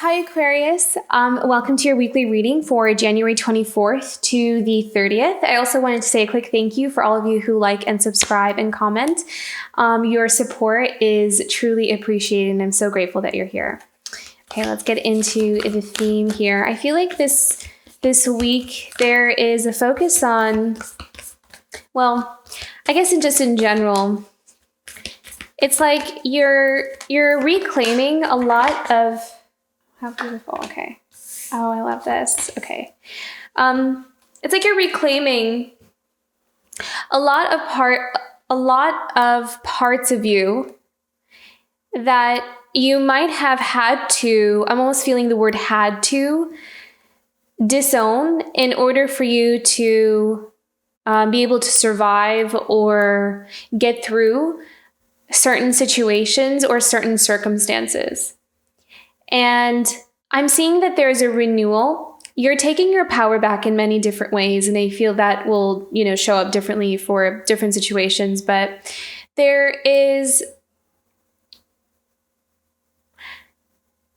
Hi, Aquarius. Welcome to your weekly reading for January 24th to the 30th. I also wanted to say a quick thank you for all of you who like and subscribe and comment. Your support is truly appreciated, and I'm so grateful that you're here. Okay, let's get into the theme here. I feel like this week there is a focus on, well, I guess in general, it's like you're reclaiming a lot of. How beautiful. Okay. Oh, I love this. Okay. It's like you're reclaiming a lot of parts of you that you might have had to, I'm almost feeling the word had to, disown in order for you to be able to survive or get through certain situations or certain circumstances. And I'm seeing that there's a renewal. You're taking your power back in many different ways, and I feel that will, show up differently for different situations. But there's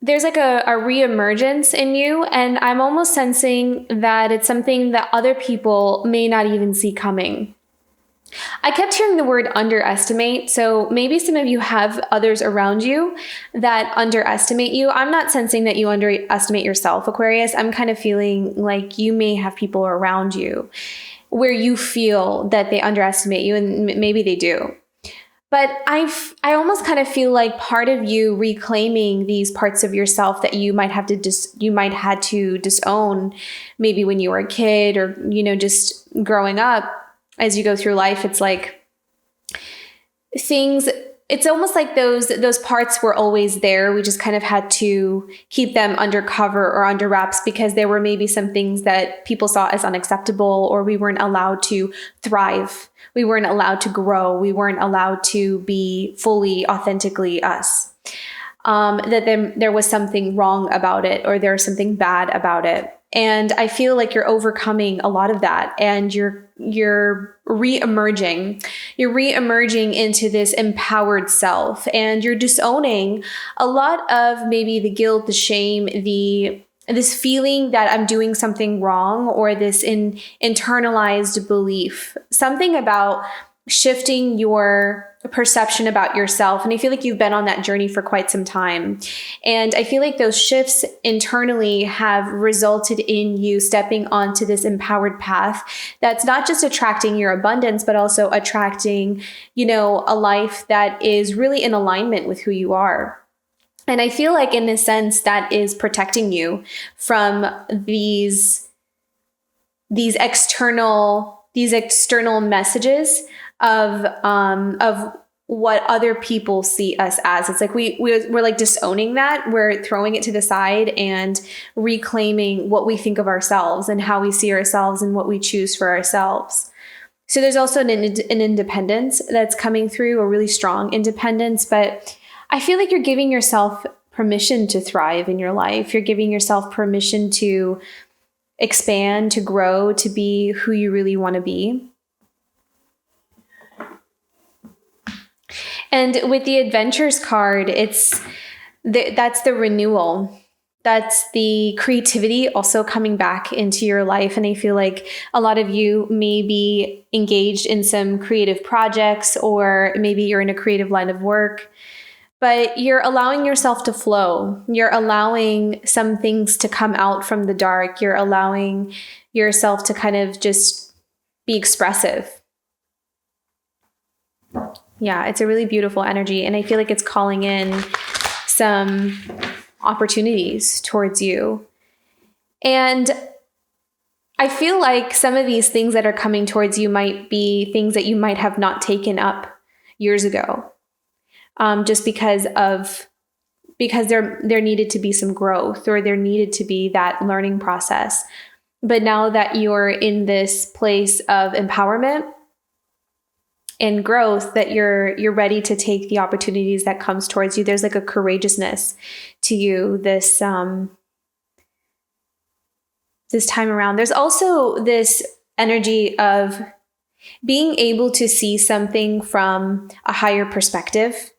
like a reemergence in you, and I'm almost sensing that it's something that other people may not even see coming. I kept hearing the word underestimate, so maybe some of you have others around you that underestimate you. I'm not sensing that you underestimate yourself, Aquarius. I'm kind of feeling like you may have people around you where you feel that they underestimate you, and maybe they do. But I almost kind of feel like part of you reclaiming these parts of yourself that you might had to disown, maybe when you were a kid or just growing up. As you go through life, it's like it's almost like those parts were always there. We just kind of had to keep them undercover or under wraps because there were maybe some things that people saw as unacceptable, or we weren't allowed to thrive. We weren't allowed to grow. We weren't allowed to be fully, authentically us. That there was something wrong about it, or there was something bad about it. And I feel like you're overcoming a lot of that, and you're re-emerging. You're re-emerging into this empowered self, and you're disowning a lot of maybe the guilt, the shame, this feeling that I'm doing something wrong, or this internalized belief, something about shifting your perception about yourself. And I feel like you've been on that journey for quite some time. And I feel like those shifts internally have resulted in you stepping onto this empowered path that's not just attracting your abundance, but also attracting, a life that is really in alignment with who you are. And I feel like in a sense that is protecting you from these external messages of what other people see us as. It's like we're like disowning that. We're throwing it to the side and reclaiming what we think of ourselves and how we see ourselves and what we choose for ourselves. So there's also an independence that's coming through, a really strong independence. But I feel like you're giving yourself permission to thrive in your life. You're giving yourself permission to expand, to grow, to be who you really want to be. And with the Adventures card, that's the renewal. That's the creativity also coming back into your life. And I feel like a lot of you may be engaged in some creative projects, or maybe you're in a creative line of work, but you're allowing yourself to flow. You're allowing some things to come out from the dark. You're allowing yourself to kind of just be expressive. Yeah, it's a really beautiful energy. And I feel like it's calling in some opportunities towards you. And I feel like some of these things that are coming towards you might be things that you might have not taken up years ago. Just because there needed to be some growth, or there needed to be that learning process. But now that you're in this place of empowerment and growth, that you're ready to take the opportunities that comes towards you. There's like a courageousness to you this time around. There's also this energy of being able to see something from a higher perspective.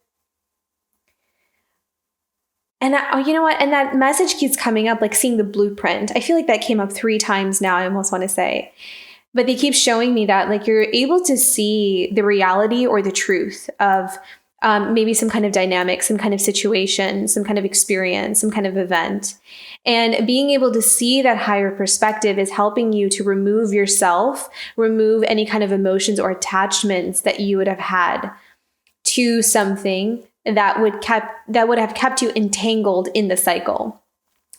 And you know what? And that message keeps coming up, like seeing the blueprint. I feel like that came up 3 times now, I almost want to say. But they keep showing me that like you're able to see the reality or the truth of maybe some kind of dynamic, some kind of situation, some kind of experience, some kind of event. And being able to see that higher perspective is helping you to remove yourself, remove any kind of emotions or attachments that you would have had to something that would have kept you entangled in the cycle,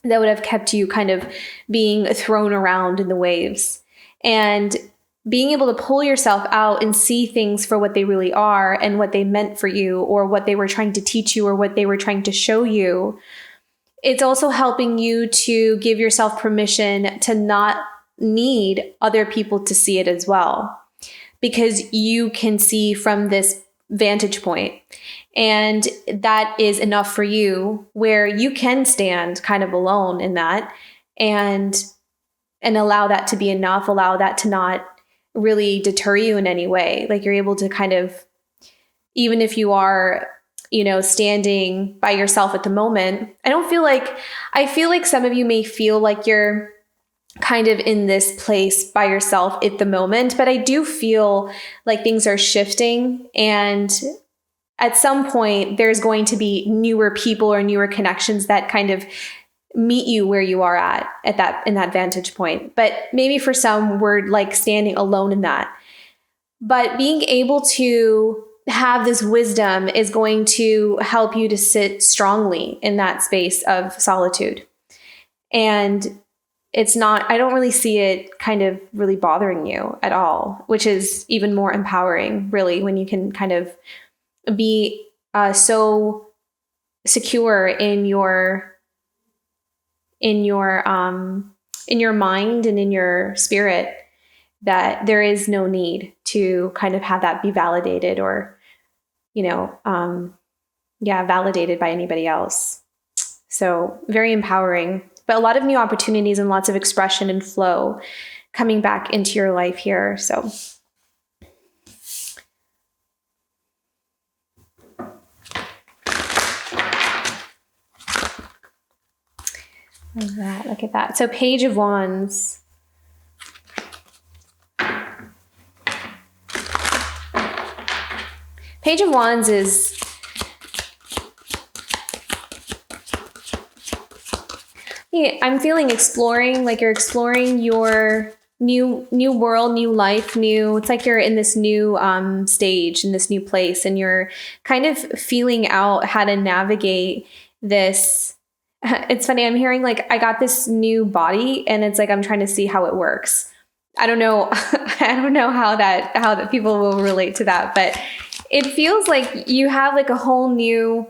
that would have kept you kind of being thrown around in the waves. And being able to pull yourself out and see things for what they really are and what they meant for you or what they were trying to teach you or what they were trying to show you. It's also helping you to give yourself permission to not need other people to see it as well, because you can see from this vantage point. And that is enough for you, where you can stand kind of alone in that and allow that to be enough, allow that to not really deter you in any way. Like you're able to kind of, even if you are, standing by yourself at the moment, I feel like some of you may feel like you're kind of in this place by yourself at the moment, but I do feel like things are shifting, and at some point there's going to be newer people or newer connections that kind of meet you where you are in that vantage point. But maybe for some, we're like standing alone in that. But being able to have this wisdom is going to help you to sit strongly in that space of solitude. And I don't really see it kind of really bothering you at all, which is even more empowering, really, when you can kind of be so secure in your mind and in your spirit that there is no need to kind of have that be validated or, validated by anybody else. So very empowering, but a lot of new opportunities and lots of expression and flow coming back into your life here. So look at that. So Page of Wands. Page of Wands is I'm feeling exploring, like you're exploring your new world, new life, it's like you're in this new stage, in this new place, and you're kind of feeling out how to navigate this. It's funny, I'm hearing like I got this new body and it's like I'm trying to see how it works. I don't know how that people will relate to that, but it feels like you have like a whole new,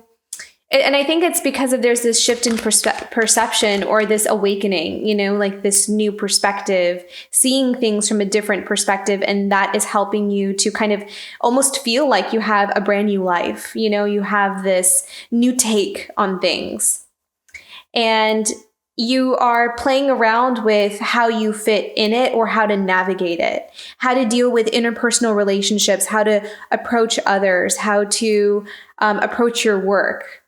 and I think it's because there's this shift in perception or this awakening, like this new perspective, seeing things from a different perspective. And that is helping you to kind of almost feel like you have a brand new life. You have this new take on things. And you are playing around with how you fit in it or how to navigate it, how to deal with interpersonal relationships, how to approach others, how to approach your work,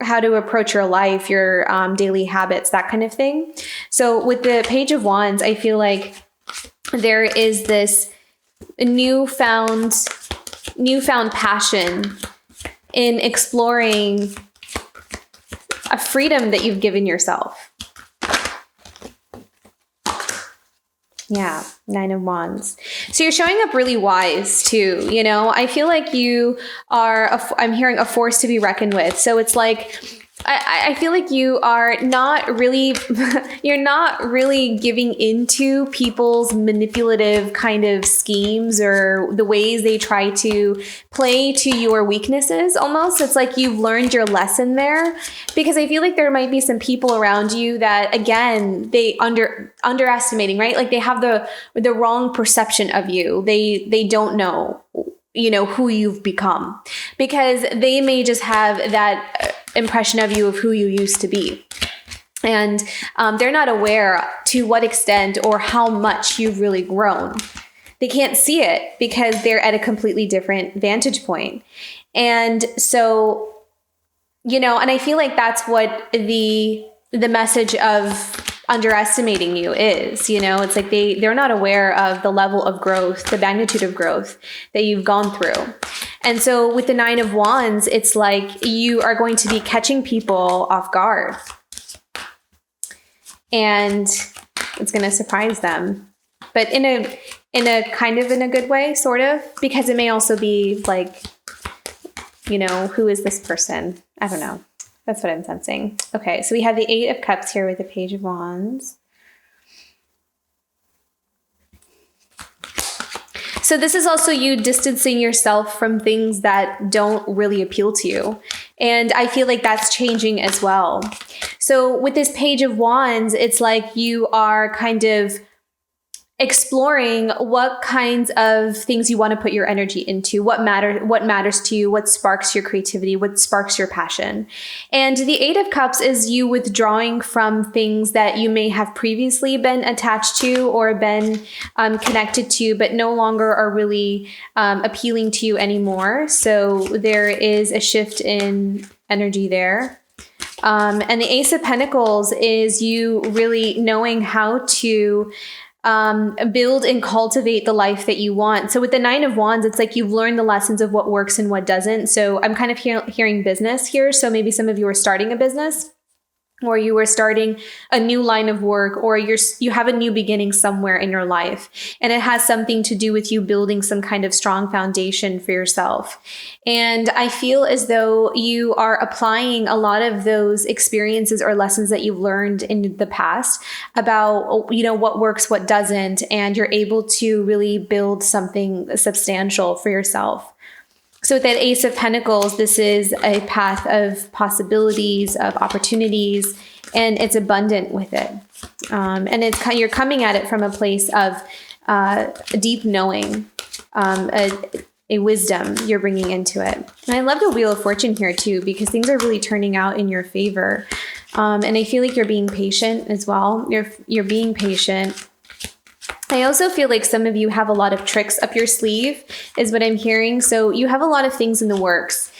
how to approach your life, your daily habits, that kind of thing. So with the Page of Wands, I feel like there is this newfound passion in exploring a freedom that you've given yourself. Yeah, 9 of Wands. So you're showing up really wise too, I feel like you are, I'm hearing a force to be reckoned with. So it's like, I feel like you are not really, you're not really giving into people's manipulative kind of schemes or the ways they try to play to your weaknesses almost. It's like you've learned your lesson there, because I feel like there might be some people around you that, again, they underestimating, right? Like they have the wrong perception of you. They don't know, who you've become, because they may just have that impression of you of who you used to be. And they're not aware to what extent or how much you've really grown. They can't see it because they're at a completely different vantage point. And so and I feel like that's what the message of underestimating you is. It's like they're not aware of the level of growth, the magnitude of growth that you've gone through. And so with the Nine of Wands, it's like you are going to be catching people off guard, and it's going to surprise them, but in a kind of in a good way, sort of, because it may also be like, who is this person? I don't know. That's what I'm sensing. Okay, so we have the Eight of Cups here with the Page of Wands. So this is also you distancing yourself from things that don't really appeal to you. And I feel like that's changing as well. So with this Page of Wands, it's like you are kind of exploring what kinds of things you want to put your energy into, what matters to you, what sparks your creativity, what sparks your passion. And the Eight of Cups is you withdrawing from things that you may have previously been attached to or been connected to, but no longer are really appealing to you anymore. So there is a shift in energy there. And the Ace of Pentacles is you really knowing how to build and cultivate the life that you want. So with the Nine of Wands, it's like you've learned the lessons of what works and what doesn't. So I'm kind of hearing business here. So maybe some of you are starting a business, or you are starting a new line of work, or you have a new beginning somewhere in your life. And it has something to do with you building some kind of strong foundation for yourself. And I feel as though you are applying a lot of those experiences or lessons that you've learned in the past about, what works, what doesn't, and you're able to really build something substantial for yourself. So with that Ace of Pentacles, this is a path of possibilities, of opportunities, and it's abundant with it. And you're coming at it from a place of deep knowing, a wisdom you're bringing into it. And I love the Wheel of Fortune here too, because things are really turning out in your favor. And I feel like you're being patient as well. You're being patient. I also feel like some of you have a lot of tricks up your sleeve, is what I'm hearing. So you have a lot of things in the works.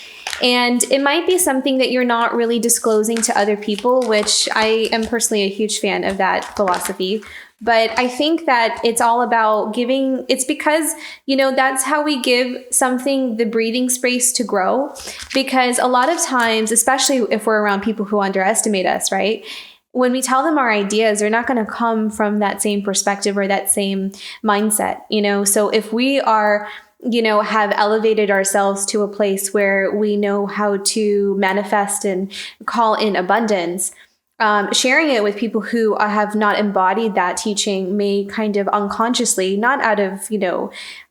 And it might be something that you're not really disclosing to other people, which I am personally a huge fan of that philosophy. But I think that it's all about giving. It's because, that's how we give something the breathing space to grow. Because a lot of times, especially if we're around people who underestimate us, right? When we tell them our ideas, they're not going to come from that same perspective or that same mindset, So if we are, have elevated ourselves to a place where we know how to manifest and call in abundance, sharing it with people who have not embodied that teaching may kind of unconsciously, not out of,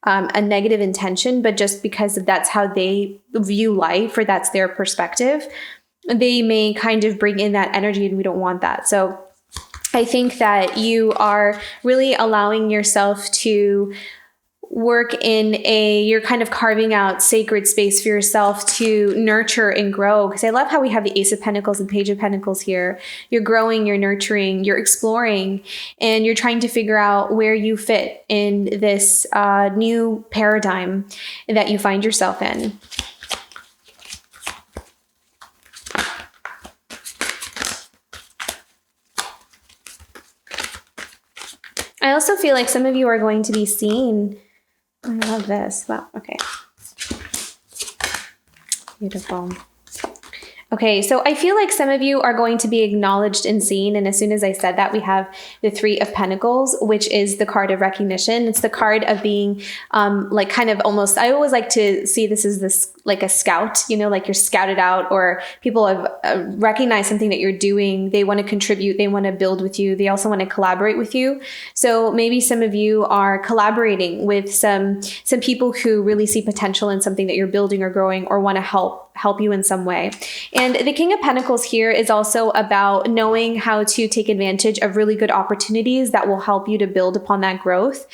a negative intention, but just because that's how they view life, or that's their perspective, they may kind of bring in that energy, and we don't want that. So I think that you are really allowing yourself to work you're kind of carving out sacred space for yourself to nurture and grow. Because I love how we have the Ace of Pentacles and Page of Pentacles here. You're growing, you're nurturing, you're exploring, and you're trying to figure out where you fit in this new paradigm that you find yourself in. I also feel like some of you are going to be seen. I love this. Wow. Okay. Beautiful. Okay, so I feel like some of you are going to be acknowledged and seen. And as soon as I said that, we have the Three of Pentacles, which is the card of recognition. It's the card of being like kind of almost, I always like to see this as this like a scout, like you're scouted out, or people have recognized something that you're doing. They want to contribute. They want to build with you. They also want to collaborate with you. So maybe some of you are collaborating with some people who really see potential in something that you're building or growing, or want to help you in some way. And the King of Pentacles here is also about knowing how to take advantage of really good opportunities that will help you to build upon that growth.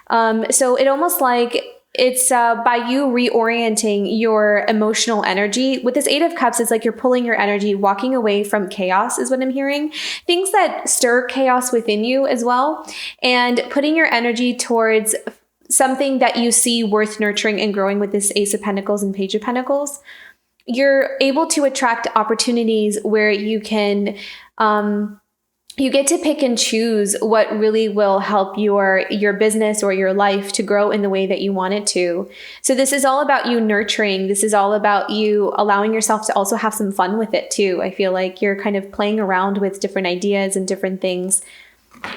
So it almost like it's by you reorienting your emotional energy. With this Eight of Cups, it's like you're pulling your energy, walking away from chaos is what I'm hearing. Things that stir chaos within you as well, and putting your energy towards something that you see worth nurturing and growing with this Ace of Pentacles and Page of Pentacles. you're able to attract opportunities where you can, you get to pick and choose what really will help your business or your life to grow in the way that you want it to. So this is all about you nurturing. This is all about you allowing yourself to also have some fun with it too. I feel like you're kind of playing around with different ideas and different things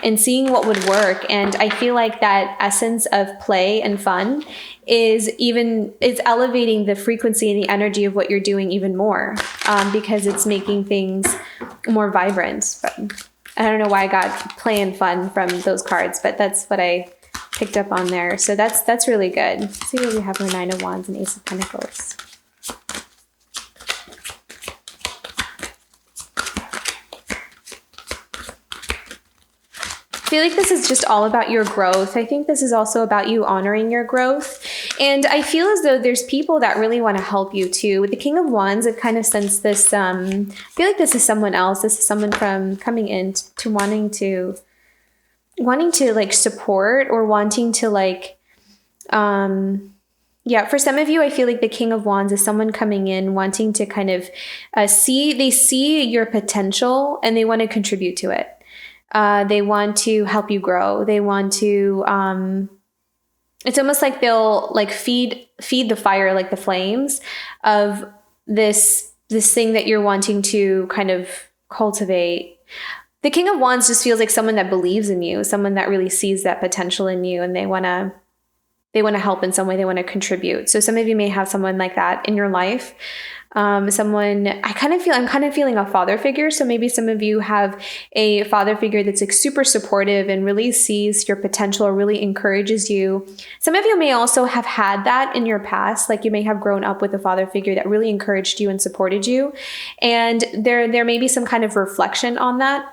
and seeing what would work. And I feel like that essence of play and fun is elevating the frequency and the energy of what you're doing even more, because it's making things more vibrant. But I don't know why I got play and fun from those cards, but that's what I picked up on there. So that's really good. Let's see what we have for Nine of Wands and Ace of Pentacles. I feel like this is just all about your growth. I think this is also about you honoring your growth. And I feel as though there's people that really want to help you too. With the King of Wands, I've kind of sensed this, I feel like this is someone else. This is someone from coming in to wanting to like support or wanting to like, yeah, for some of you, I feel like the King of Wands is someone coming in wanting to kind of see your potential and they want to contribute to it. They want to help you grow. They want to, it's almost like they'll like feed the fire, like the flames of this thing that you're wanting to kind of cultivate. The King of Wands just feels like someone that believes in you, someone that really sees that potential in you, and they want to help in some way. They want to contribute. So some of you may have someone like that in your life. I'm kind of feeling a father figure. So maybe some of you have a father figure that's like super supportive and really sees your potential or really encourages you. Some of you may also have had that in your past. Like you may have grown up with a father figure that really encouraged you and supported you. And there may be some kind of reflection on that.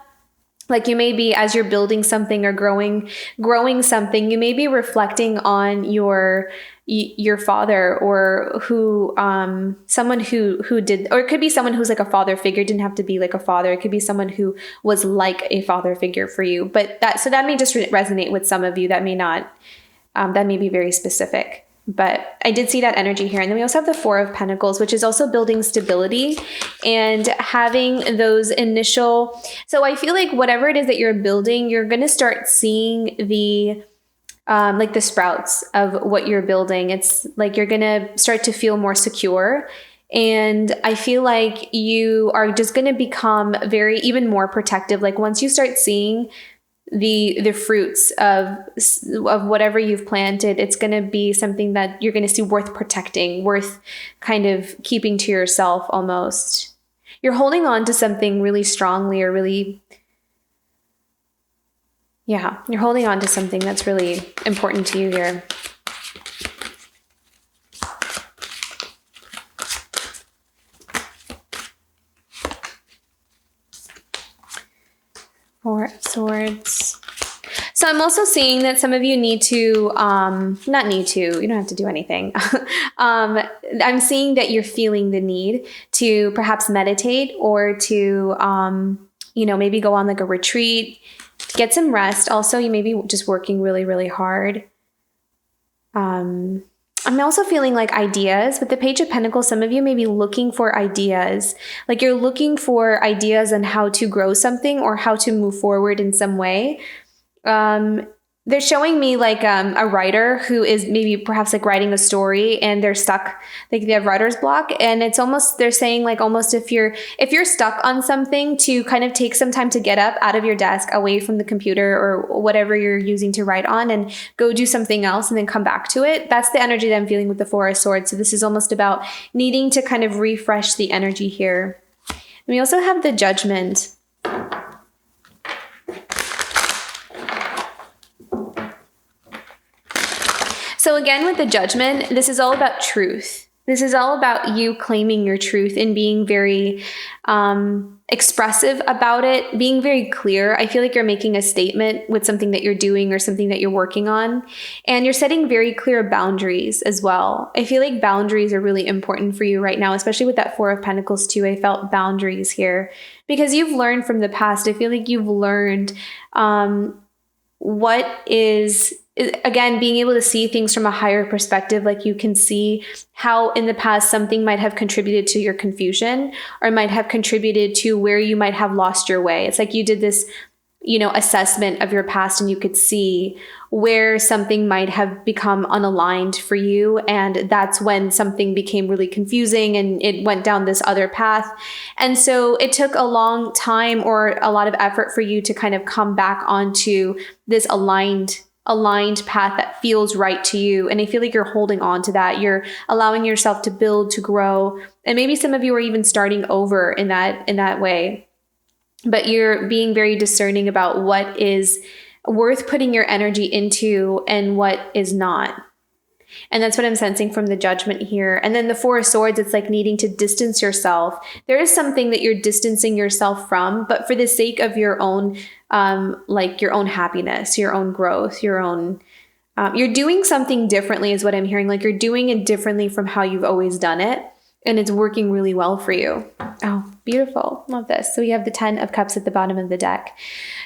Like you may be, as you're building something or growing something, you may be reflecting on your father or someone who did, or it could be someone who's like a father figure. It didn't have to be like a father. It could be someone who was like a father figure for you. But that may just resonate with some of you. That may not, that may be very specific. But I did see that energy here. And then we also have the Four of Pentacles, which is also building stability and having those initial. So I feel like whatever it is that you're building, you're going to start seeing the like the sprouts of what you're building. It's like you're going to start to feel more secure. And I feel like you are just going to become even more protective. Like once you start seeing the fruits of whatever you've planted, it's going to be something that you're going to see worth protecting, worth kind of keeping to yourself almost. You're holding on to something really strongly or really, yeah, you're holding on to something that's really important to you here. Four of Swords. So I'm also seeing that some of you need to, you don't have to do anything. I'm seeing that you're feeling the need to perhaps meditate or to, maybe go on like a retreat, get some rest. Also, you may be just working really, really hard. I'm also feeling like ideas. With the Page of Pentacles, some of you may be looking for ideas. Like you're looking for ideas on how to grow something or how to move forward in some way. They're showing me like a writer who is maybe perhaps like writing a story and they're stuck, like they have writer's block. And it's almost, they're saying like almost if you're stuck on something, to kind of take some time to get up out of your desk, away from the computer or whatever you're using to write on, and go do something else and then come back to it. That's the energy that I'm feeling with the Four of Swords. So this is almost about needing to kind of refresh the energy here. And we also have the Judgment. So again, with the Judgment, this is all about truth. This is all about you claiming your truth and being very expressive about it, being very clear. I feel like you're making a statement with something that you're doing or something that you're working on, and you're setting very clear boundaries as well. I feel like boundaries are really important for you right now, especially with that Four of Pentacles too. I felt boundaries here because you've learned from the past. I feel like you've learned what is, again, being able to see things from a higher perspective. Like you can see how in the past something might have contributed to your confusion or might have contributed to where you might have lost your way. It's like you did this, assessment of your past, and you could see where something might have become unaligned for you. And that's when something became really confusing and it went down this other path. And so it took a long time or a lot of effort for you to kind of come back onto this aligned path that feels right to you. And I feel like you're holding on to that. You're allowing yourself to build, to grow. And maybe some of you are even starting over in that way. But you're being very discerning about what is worth putting your energy into and what is not. And that's what I'm sensing from the Judgment here. And then the Four of Swords, it's like needing to distance yourself. There is something that you're distancing yourself from, but for the sake of your own, your own happiness, your own growth, your own, you're doing something differently is what I'm hearing. Like you're doing it differently from how you've always done it. And it's working really well for you. Oh, beautiful. Love this. So we have the 10 of Cups at the bottom of the deck.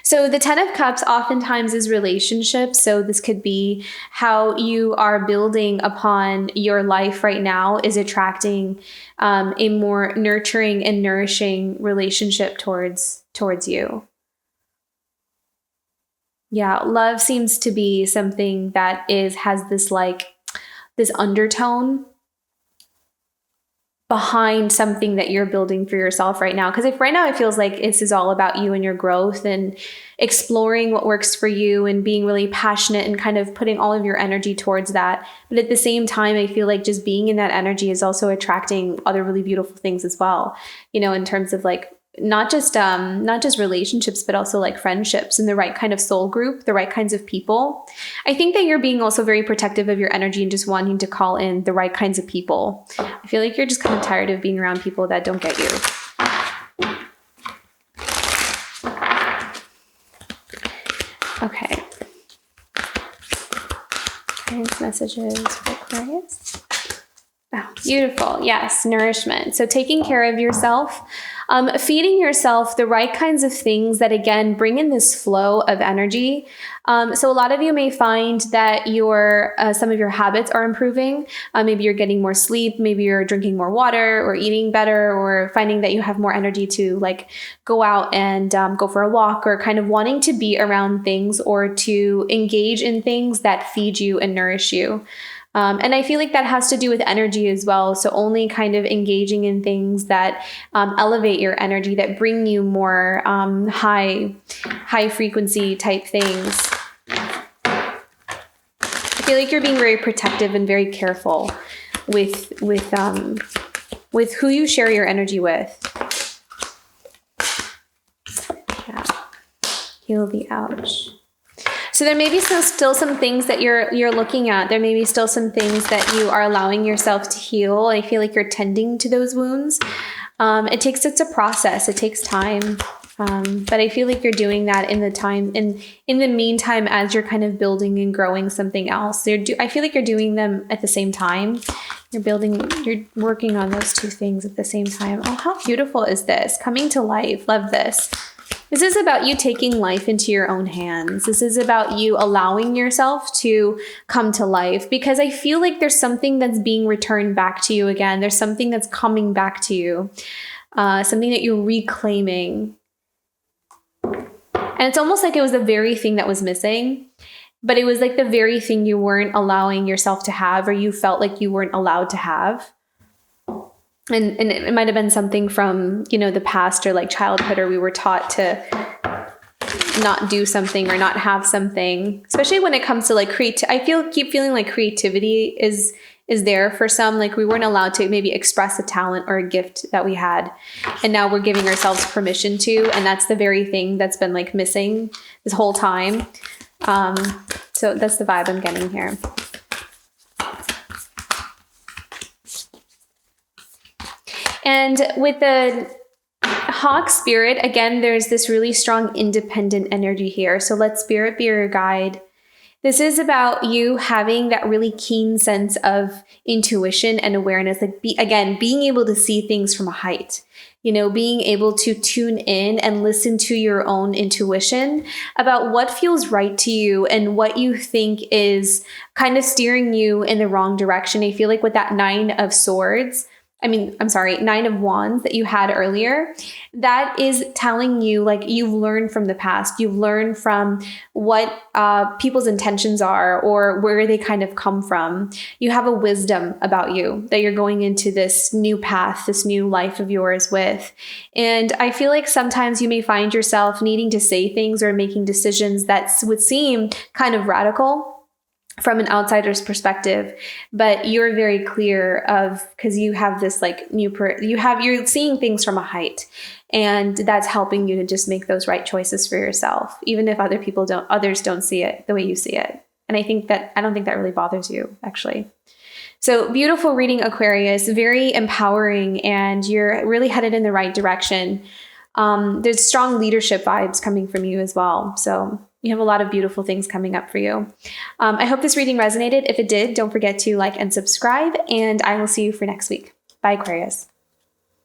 So the 10 of Cups oftentimes is relationships. So this could be how you are building upon your life right now is attracting a more nurturing and nourishing relationship towards you. Yeah, love seems to be something that has this undertone behind something that you're building for yourself right now. Because if right now it feels like this is all about you and your growth and exploring what works for you and being really passionate and kind of putting all of your energy towards that. But at the same time, I feel like just being in that energy is also attracting other really beautiful things as well, in terms of like not just relationships, but also like friendships and the right kind of soul group, the right kinds of people. I think that you're being also very protective of your energy and just wanting to call in the right kinds of people. I feel like you're just kind of tired of being around people that don't get you. Okay. Guidance messages for Aquarius. Oh, beautiful. Yes, nourishment. So taking care of yourself, feeding yourself the right kinds of things that, again, bring in this flow of energy. So a lot of you may find that some of your habits are improving. Maybe you're getting more sleep. Maybe you're drinking more water or eating better, or finding that you have more energy to like go out and go for a walk, or kind of wanting to be around things or to engage in things that feed you and nourish you. And I feel like that has to do with energy as well. So only kind of engaging in things that elevate your energy, that bring you more high frequency type things. I feel like you're being very protective and very careful with who you share your energy with. Yeah. Heal the ouch. So there may be still some things that you're looking at. There may be still some things that you are allowing yourself to heal. I feel like you're tending to those wounds. It's a process. It takes time. But I feel like you're doing that in the meantime, as you're kind of building and growing something else. I feel like you're doing them at the same time. You're working on those two things at the same time. Oh, how beautiful is this? Coming to life. Love this. This is about you taking life into your own hands. This is about you allowing yourself to come to life, because I feel like there's something that's being returned back to you again. There's something that's coming back to you, something that you're reclaiming. And it's almost like it was the very thing that was missing, but it was like the very thing you weren't allowing yourself to have, or you felt like you weren't allowed to have. And it might have been something from, the past or like childhood, or we were taught to not do something or not have something, especially when it comes to like keep feeling like creativity is there for some. Like we weren't allowed to maybe express a talent or a gift that we had. And now we're giving ourselves permission to, and that's the very thing that's been like missing this whole time. So that's the vibe I'm getting here. And with the Hawk spirit, again, there's this really strong independent energy here. So let spirit be your guide. This is about you having that really keen sense of intuition and awareness, like being able to see things from a height. being able to tune in and listen to your own intuition about what feels right to you and what you think is kind of steering you in the wrong direction. I feel like with that Nine of Wands that you had earlier, that is telling you like you've learned from the past. You've learned from what people's intentions are or where they kind of come from. You have a wisdom about you that you're going into this new path, this new life of yours with. And I feel like sometimes you may find yourself needing to say things or making decisions that would seem kind of radical from an outsider's perspective, but you're very clear of, because you have this like you're seeing things from a height, and that's helping you to just make those right choices for yourself, even if others don't see it the way you see it. And I don't think that really bothers you, actually. So beautiful reading, Aquarius, very empowering, and you're really headed in the right direction. There's strong leadership vibes coming from you as well. So you have a lot of beautiful things coming up for you. I hope this reading resonated. If it did, don't forget to like and subscribe, and I will see you for next week. Bye, Aquarius.